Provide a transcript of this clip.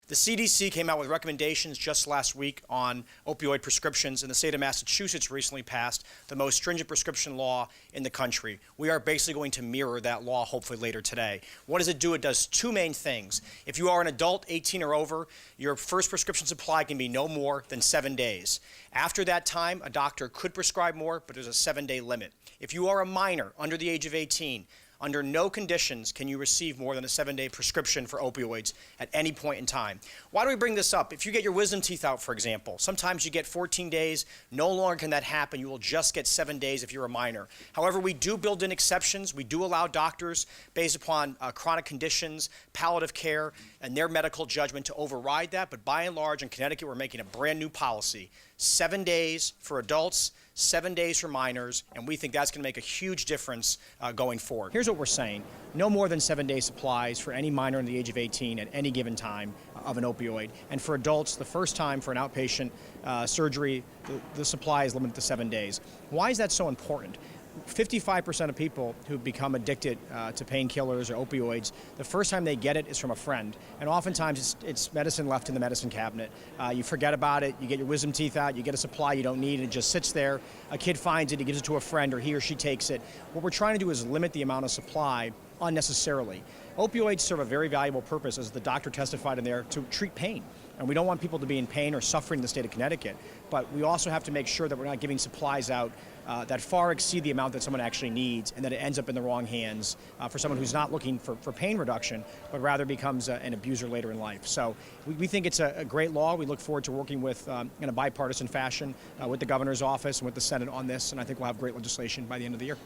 The CDC came out with recommendations just last week on opioid prescriptions, and the state of Massachusetts recently passed the most stringent prescription law in the country. We are basically going to mirror that law hopefully later today. What does it do? It does two main things. If you are an adult 18 or over, your first prescription supply can be no more than 7 days. After that time, a doctor could prescribe more, but there's a 7-day limit. If you are a minor under the age of 18, under no conditions can you receive more than a 7-day prescription for opioids at any point in time. Why do we bring this up? If you get your wisdom teeth out, for example, sometimes you get 14 days. No longer can that happen. You will just get 7 days if you're a minor. However, we do build in exceptions. We do allow doctors, based upon chronic conditions, palliative care, and their medical judgment to override that. But by and large, in Connecticut, we're making a brand new policy. 7 days for adults, 7 days for minors, and we think that's going to make a huge difference going forward. Here's what we're saying. No more than 7-day supplies for any minor under the age of 18 at any given time of an opioid. And for adults, the first time for an outpatient surgery, the supply is limited to 7 days. Why is that so important? 55% of people who become addicted to painkillers or opioids, the first time they get it is from a friend. And oftentimes it's medicine left in the medicine cabinet. You forget about it, you get your wisdom teeth out, you get a supply you don't need, and it just sits there. A kid finds it, he gives it to a friend, or he or she takes it. What we're trying to do is limit the amount of supply unnecessarily. Opioids serve a very valuable purpose, as the doctor testified in there, to treat pain. And we don't want people to be in pain or suffering in the state of Connecticut. But we also have to make sure that we're not giving supplies out that far exceed the amount that someone actually needs, and that it ends up in the wrong hands for someone who's not looking for pain reduction, but rather becomes an abuser later in life. So we think it's a great law. We look forward to working with, in a bipartisan fashion, with the governor's office and with the Senate on this, and I think we'll have great legislation by the end of the year.